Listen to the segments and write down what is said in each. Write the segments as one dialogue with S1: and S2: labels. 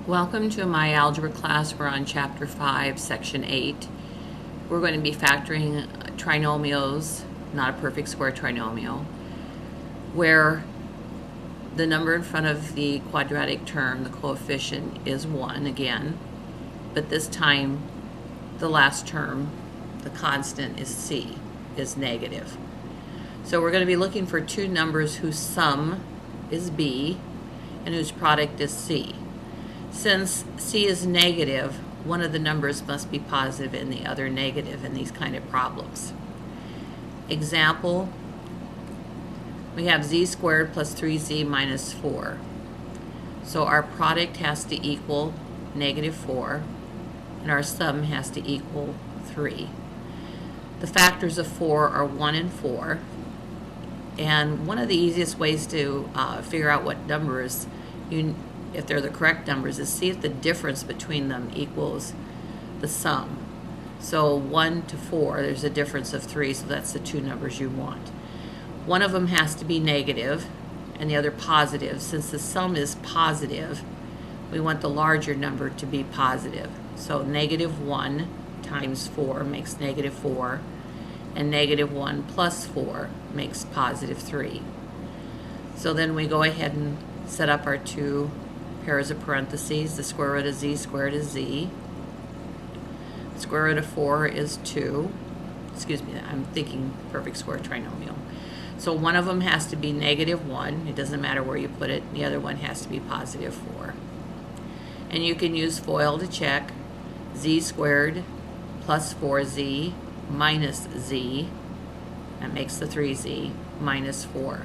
S1: Welcome to my algebra class. We're on chapter 5, section 8. We're going to be factoring trinomials, not a perfect square trinomial, where the number in front of the quadratic term, the coefficient, is 1 again, but this time the last term, the constant, is c, is negative. So we're going to be looking for two numbers whose sum is b and whose product is c. Since c is negative, one of the numbers must be positive and the other negative in these kind of problems. Example, we have z squared plus 3z minus 4. So our product has to equal negative 4, and our sum has to equal 3. The factors of 4 are 1 and 4, and one of the easiest ways to figure out what numbers if they're the correct numbers, is see if the difference between them equals the sum. So 1 to 4, there's a difference of 3, so that's the two numbers you want. One of them has to be negative and the other positive. Since the sum is positive, we want the larger number to be positive. So negative 1 times 4 makes negative 4, and negative 1 plus 4 makes positive 3. So then we go ahead and set up our two pairs of parentheses. The square root of z squared is z. The square root of 4 is 2. Excuse me, I'm thinking perfect square trinomial. So one of them has to be negative 1. It doesn't matter where you put it. The other one has to be positive 4. And you can use FOIL to check. Z squared plus 4z minus z, that makes the 3z, minus 4.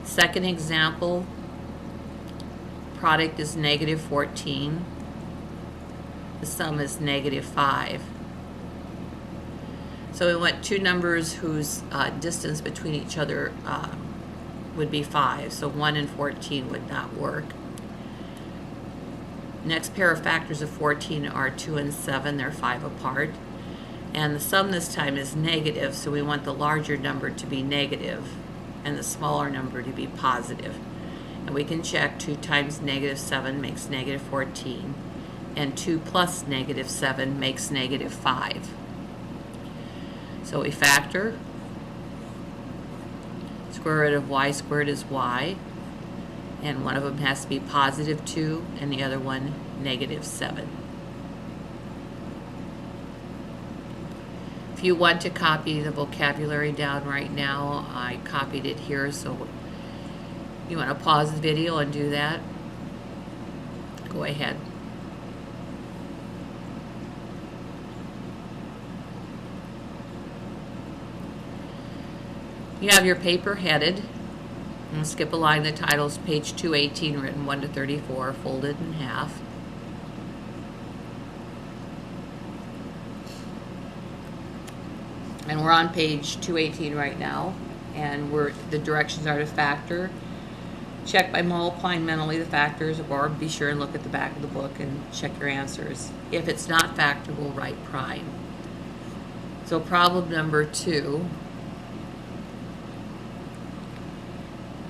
S1: Second example, product is negative 14. The sum is negative 5. So we want two numbers whose distance between each other would be 5. So 1 and 14 would not work. Next pair of factors of 14 are 2 and 7. They're 5 apart. And the sum this time is negative, so we want the larger number to be negative and the smaller number to be positive. And we can check 2 times negative 7 makes negative 14, and 2 plus negative 7 makes negative 5. So we factor. Square root of y squared is y, and one of them has to be positive 2 and the other one negative 7. If you want to copy the vocabulary down right now, I copied it here, so you want to pause the video and do that, go ahead. You have your paper headed. I'm going to skip a line. The title's page 218, written 1 to 34, folded in half. And we're on page 218 right now, and the directions are to factor. Check by multiplying mentally the factors, or be sure and look at the back of the book and check your answers. If it's not factored, we'll write prime. So problem number 2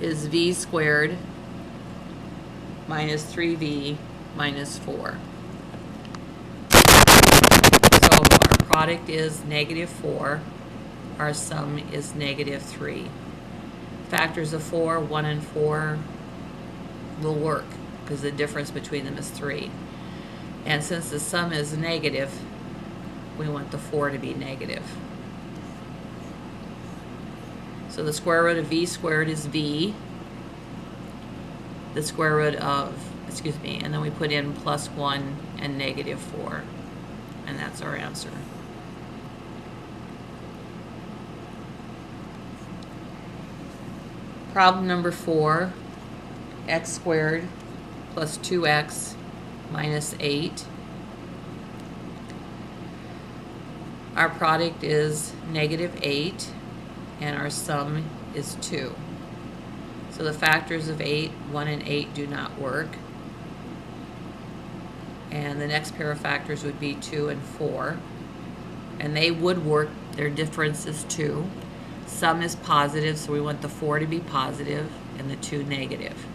S1: is v squared minus 3v minus 4. So our product is negative 4. Our sum is negative 3. Factors of 4, 1 and 4 will work because the difference between them is 3. And since the sum is negative, we want the 4 to be negative. So the square root of v squared is v. The square root of, and then we put in plus 1 and negative 4. And that's our answer. Problem number 4, x squared plus 2x minus 8. Our product is negative 8, and our sum is 2. So the factors of 8, 1 and 8 do not work. And the next pair of factors would be 2 and 4. And they would work, their difference is 2. Sum is positive, so we want the 4 to be positive and the 2 negative.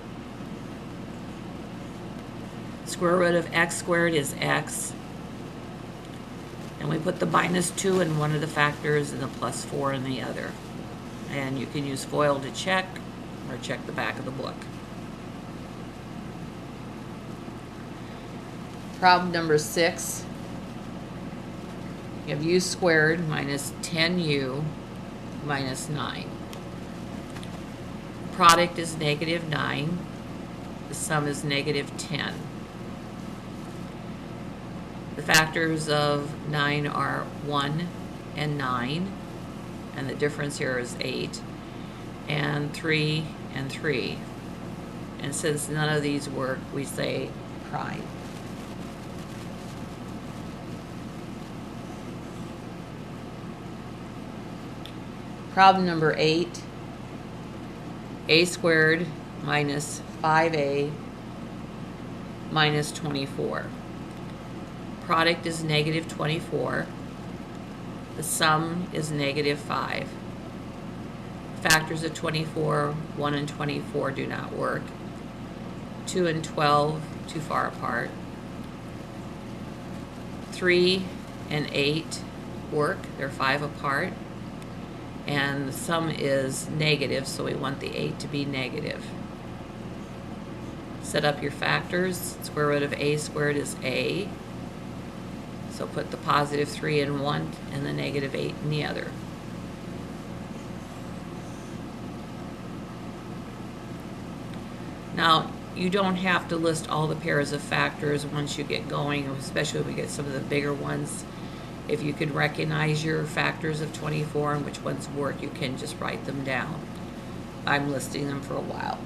S1: Square root of x squared is x. And we put the -2 in one of the factors and the +4 in the other. And you can use FOIL to check, or check the back of the book. Problem number 6. You have u squared minus 10u minus 9. The product is -9. The sum is -10. The factors of 9 are 1 and 9, and the difference here is 8, and 3 and 3. And since none of these work, we say prime. Problem number 8, a squared minus 5a minus 24. Product is -24. The sum is -5. Factors of 24, 1 and 24 do not work. 2 and 12, too far apart. 3 and 8 work, they're 5 apart. And the sum is negative, so we want the 8 to be negative. Set up your factors. Square root of a squared is a. So put the +3 in one and the -8 in the other. Now, you don't have to list all the pairs of factors once you get going, especially when we get some of the bigger ones. If you can recognize your factors of 24 and which ones work, you can just write them down. I'm listing them for a while.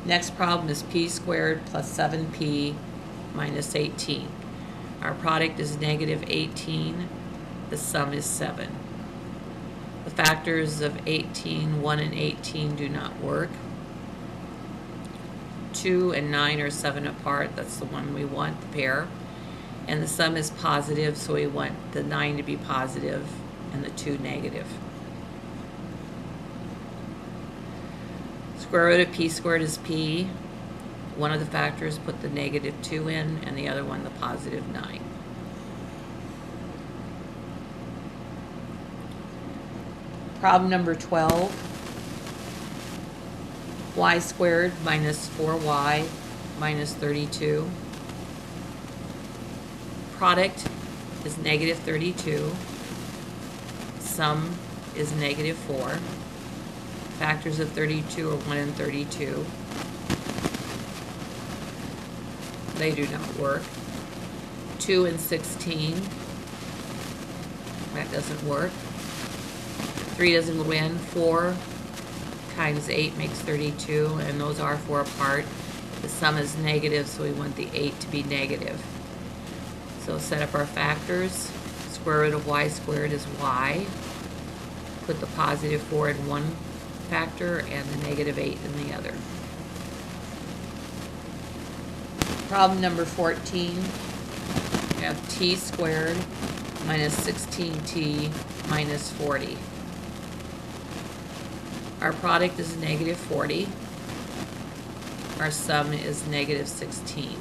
S1: Next problem is p squared plus 7p minus 18. Our product is -18. The sum is 7. The factors of 18, 1 and 18 do not work. 2 and 9 are 7 apart. That's the one we want, the pair. And the sum is positive, so we want the 9 to be positive and the 2 negative. Square root of p squared is p. One of the factors, put the -2 in, and the other one the +9. Problem number 12. Y squared minus 4y minus 32. Product is -32. Sum is -4. Factors of 32 are 1 and 32. They do not work. 2 and 16. That doesn't work. 3 doesn't go in. 4 times 8 makes 32, and those are 4 apart. The sum is negative, so we want the 8 to be negative. So set up our factors. Square root of y squared is y. Put the +4 in one factor and the -8 in the other. Problem number 14. We have t squared minus 16t minus 40. Our product is -40. Our sum is -16.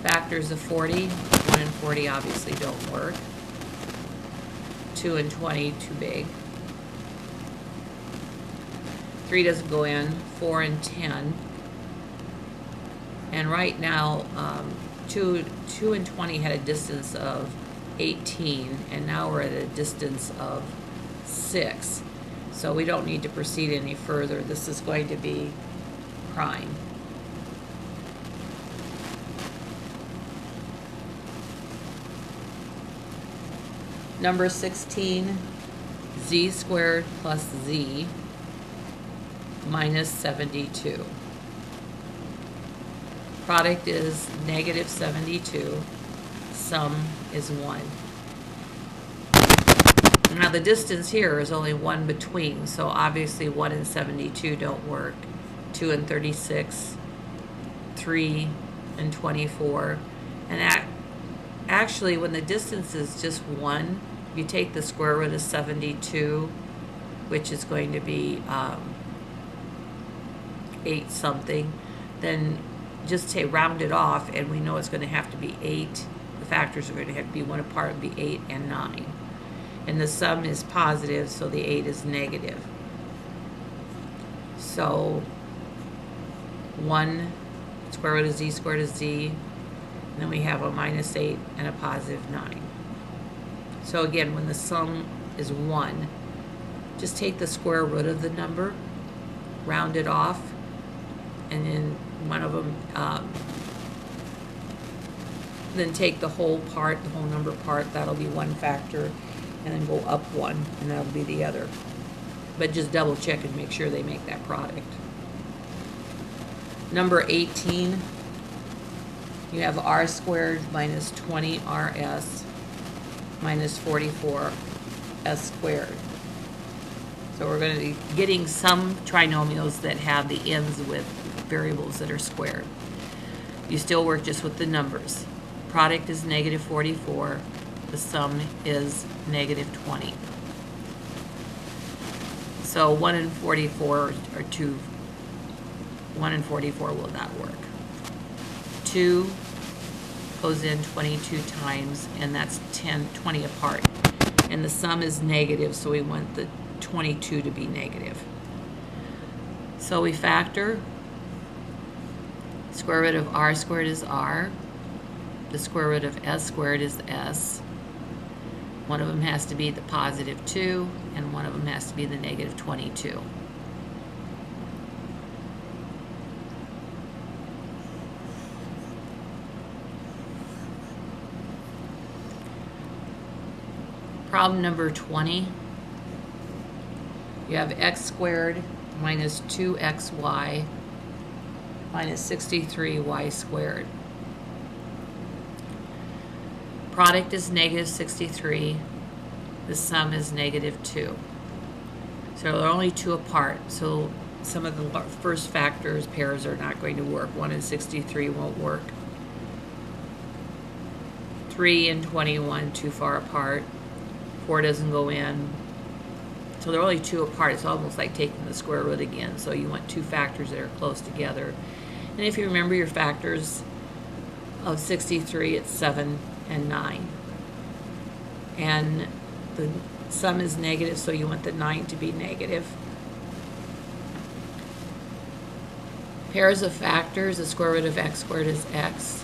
S1: Factors of 40, 1 and 40 obviously don't work. 2 and 20, too big. 3 doesn't go in. 4 and 10. And right now, 2 and 20 had a distance of 18, and now we're at a distance of 6. So we don't need to proceed any further. This is going to be prime. Number 16, z squared plus z minus 72. Product is -72. Sum is 1. Now the distance here is only 1 between, so obviously 1 and 72 don't work. 2 and 36, 3 and 24. And actually, when the distance is just 1, you take the square root of 72, which is going to be 8 something, then just say round it off, and we know it's going to have to be 8. The factors are going to have to be one apart, and be 8 and 9. And the sum is positive, so the 8 is negative. So 1 square root of z squared is z, and then we have a minus 8 and a positive 9. So again, when the sum is 1, just take the square root of the number, round it off, and then one of them, then take the whole part, the whole number part, that'll be one factor, and then go up 1, and that'll be the other. But just double check and make sure they make that product. Number 18, you have r squared minus 20rs minus 44s squared. So we're going to be getting some trinomials that have the ends with variables that are squared. You still work just with the numbers. Product is negative 44. The sum is negative 20. So 1 and 44 are 2. 1 and 44 will not work. 2 goes in 22 times, and that's 20 apart. And the sum is negative, so we want the 22 to be negative. So we factor. Square root of r squared is r. The square root of s squared is s. One of them has to be the positive 2, and one of them has to be the negative 22. Problem number 20. You have x squared minus 2xy minus 63y squared. Product is negative 63. The sum is negative 2. So they're only 2 apart. So some of the first factors, pairs, are not going to work. 1 and 63 won't work. 3 and 21, too far apart. 4 doesn't go in. So they're only 2 apart. It's almost like taking the square root again. So you want 2 factors that are close together. And if you remember your factors of 63, it's 7 and 9. And the sum is negative, so you want the 9 to be negative. Pairs of factors, the square root of x squared is x.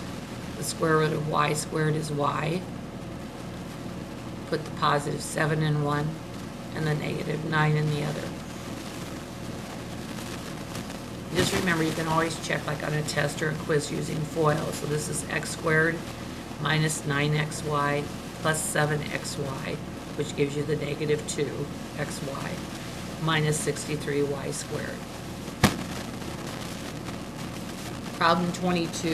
S1: The square root of y squared is y. Put the positive 7 in one, and the negative 9 in the other. Just remember, you can always check, like on a test or a quiz, using FOIL. So this is x squared minus 9xy plus 7xy, which gives you the negative 2xy minus 63y squared. Problem 22.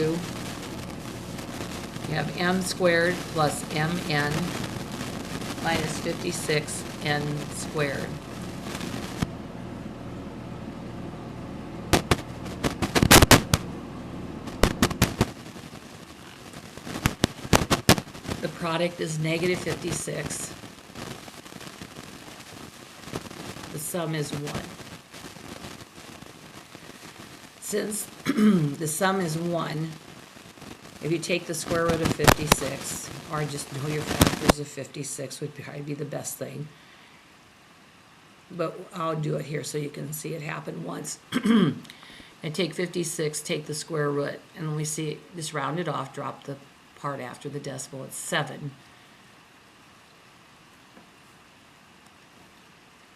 S1: You have m squared plus mn minus 56n squared. The product is negative 56. The sum is 1. Since the sum is 1, if you take the square root of 56, or just know your factors of 56 would probably be the best thing. But I'll do it here so you can see it happen once. And take 56, take the square root, and when we see it, just round it off, drop the part after the decimal, it's 7.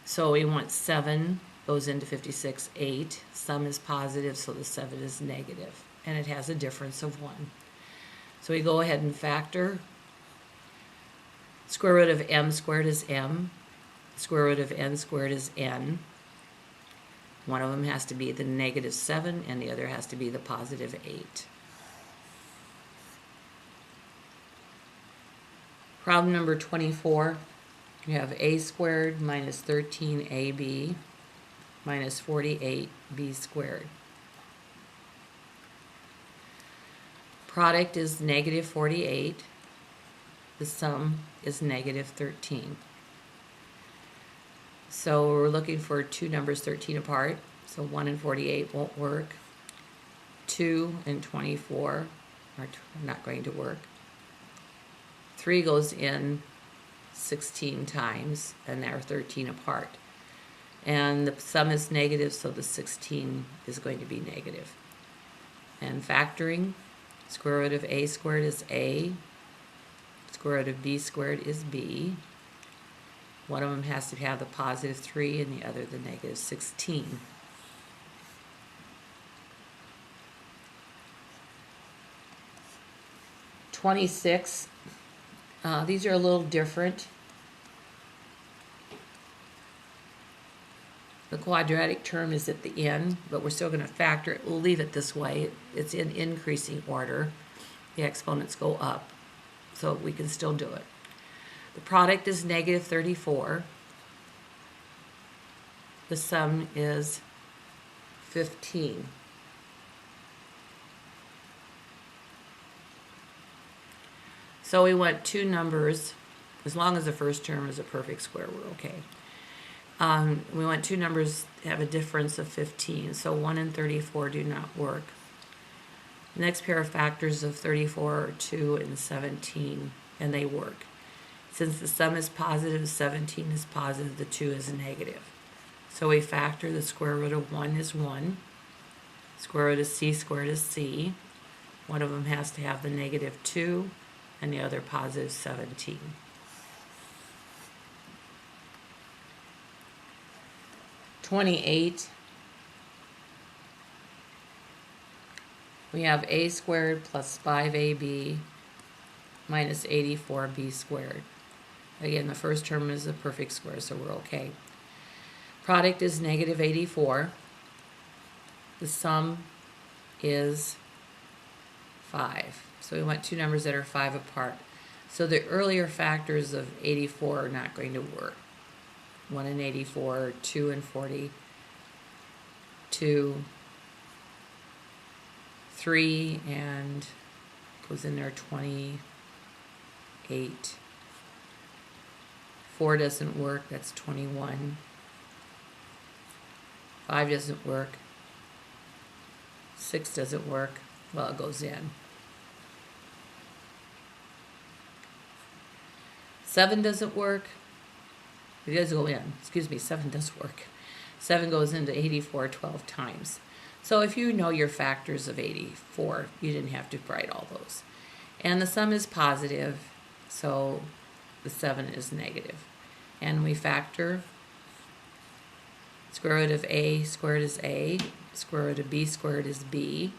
S1: So we want 7 goes into 56, 8. Sum is positive, so the 7 is negative, and it has a difference of 1. So we go ahead and factor. Square root of m squared is m. Square root of n squared is n. One of them has to be the negative 7, and the other has to be the positive 8. Problem number 24. You have a squared minus 13ab minus 48b squared. Product is negative 48. The sum is negative 13. So we're looking for 2 numbers 13 apart. So 1 and 48 won't work. 2 and 24 are not going to work. 3 goes in 16 times, and they're 13 apart. And the sum is negative, so the 16 is going to be negative. And factoring, square root of a squared is a, square root of b squared is b. One of them has to have the positive 3 and the other the negative 16. (26). These are a little different. The quadratic term is at the end, but we're still going to factor it. We'll leave it this way. It's in increasing order. The exponents go up, so we can still do it. The product is negative 34. The sum is 15. So we want two numbers. As long as the first term is a perfect square, we're okay. We want two numbers that have a difference of 15. So 1 and 34 do not work. The next pair of factors of 34 are 2 and 17, and they work. Since the sum is positive, 17 is positive, the 2 is negative. So we factor the square root of 1 is 1. Square root of c squared is c. One of them has to have the negative 2, and the other positive 17. (28). We have a squared plus 5ab minus 84b squared. Again, the first term is a perfect square, so we're okay. Product is negative 84. The sum is 5. So we want two numbers that are 5 apart. So the earlier factors of 84 are not going to work. 1 and 84, 2 and 40, 2, 3, and goes in there 28. 4 doesn't work, that's 21. 5 doesn't work. 6 doesn't work. Well, it goes in. 7 doesn't work. It does go in. 7 does work. 7 goes into 84 12 times. So if you know your factors of 84, you didn't have to write all those. And the sum is positive, so the 7 is negative. And we factor square root of a squared is a, square root of b squared is b.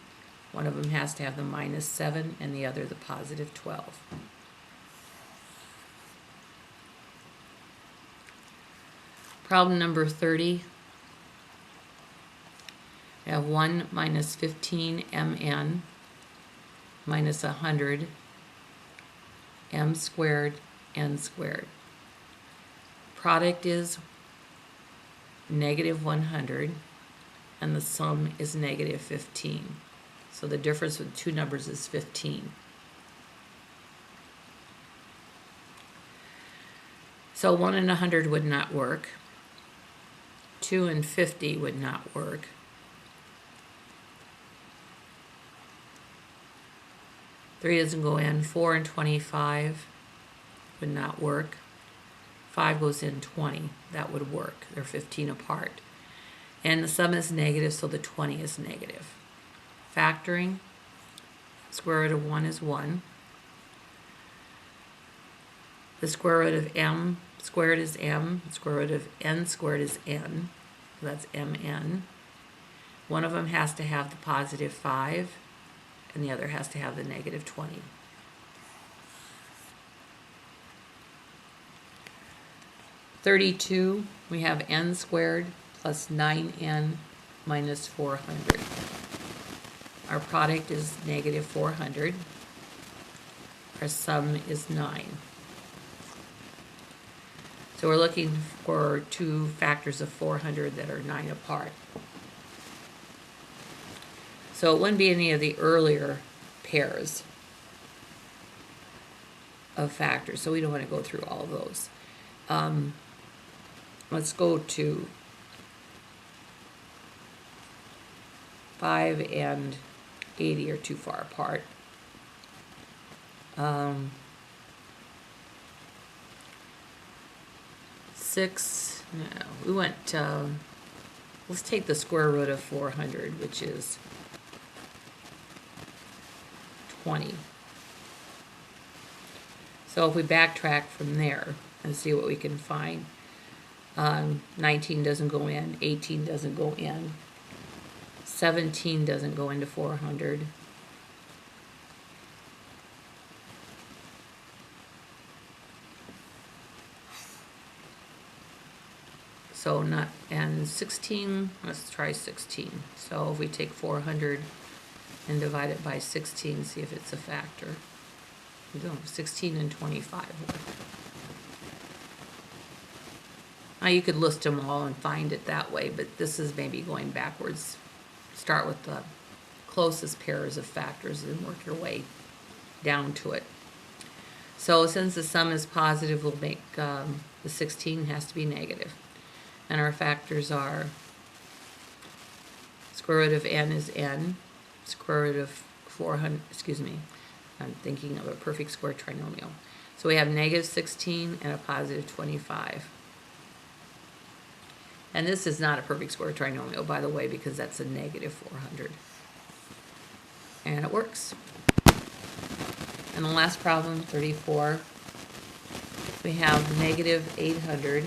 S1: One of them has to have the minus 7 and the other the positive 12. Problem number 30. We have 1 minus 15 mn minus 100 m squared n squared. Product is negative 100 and the sum is negative 15. So the difference with two numbers is 15. So 1 and 100 would not work. 2 and 50 would not work. 3 doesn't go in. 4 and 25 would not work. 5 goes in 20. That would work. They're 15 apart. And the sum is negative, so the 20 is negative. Factoring, square root of 1 is 1. The square root of m squared is m. The square root of n squared is n. So that's mn. One of them has to have the positive 5, and the other has to have the negative 20. (32), we have n squared plus 9n minus 400. Our product is negative 400. Our sum is 9. So we're looking for two factors of 400 that are 9 apart. So it wouldn't be any of the earlier pairs of factors, so we don't want to go through all of those. Let's go to 5 and 80 are too far apart. 6, no, we went, let's take the square root of 400, which is 20. So if we backtrack from there and see what we can find, 19 doesn't go in, 18 doesn't go in, 17 doesn't go into 400. So not, and 16, let's try 16. So if we take 400 and divide it by 16, see if it's a factor. No, 16 and 25 work. Now you could list them all and find it that way, but this is maybe going backwards. Start with the closest pairs of factors and work your way down to it. So since the sum is positive, we'll make the 16 has to be negative. And our factors are square root of n is n, square root of 400, excuse me, I'm thinking of a perfect square trinomial. So we have negative 16 and a positive 25. And this is not a perfect square trinomial, by the way, because that's a negative 400. And it works. And the last problem, 34, we have negative 800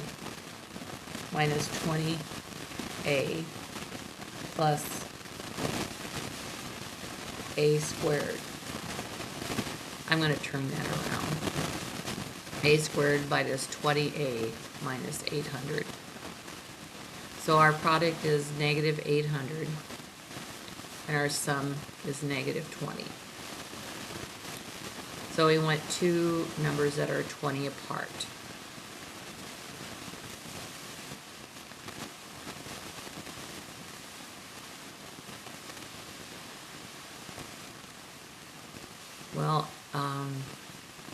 S1: minus 20a plus a squared. I'm going to turn that around. A squared minus 20a minus 800. So our product is negative 800 and our sum is negative 20. So we want two numbers that are 20 apart. Well,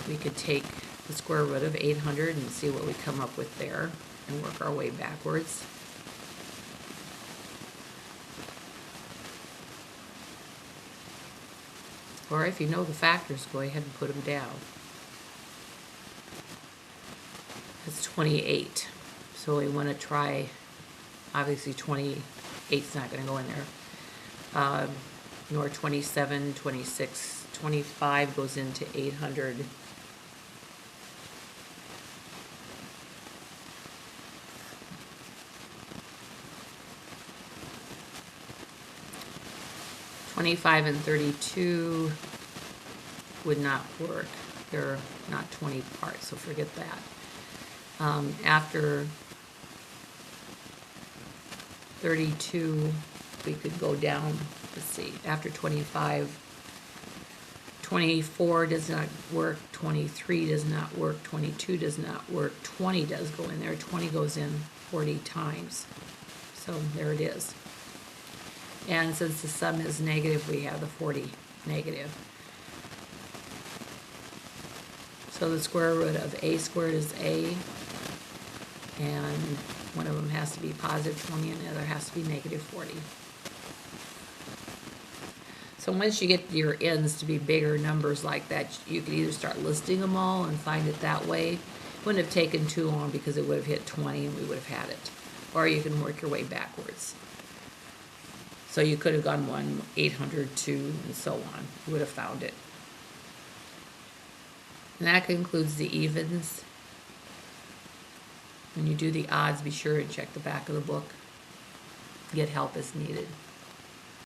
S1: we could take the square root of 800 and see what we come up with there and work our way backwards. Or if you know the factors, go ahead and put them down. It's 28. So we want to try, obviously 28's not going to go in there. Nor 27, 26, 25 goes into 800. $25 and 32 would not work. They're not 20 parts, so forget that. After 32, we could go down, let's see, after 25, 24 does not work, 23 does not work, 22 does not work, 20 does go in there, 20 goes in 40 times. So there it is. And since the sum is negative, we have the 40 negative. So the square root of a squared is a, and one of them has to be positive 20 and the other has to be negative 40. So once you get your n's to be bigger numbers like that, you could either start listing them all and find it that way. It wouldn't have taken too long because it would have hit 20 and we would have had it. Or you can work your way backwards. So you could have gone 1, 800, 2, and so on. You would have found it. And that concludes the evens. When you do the odds, be sure and check the back of the book. Get help as needed.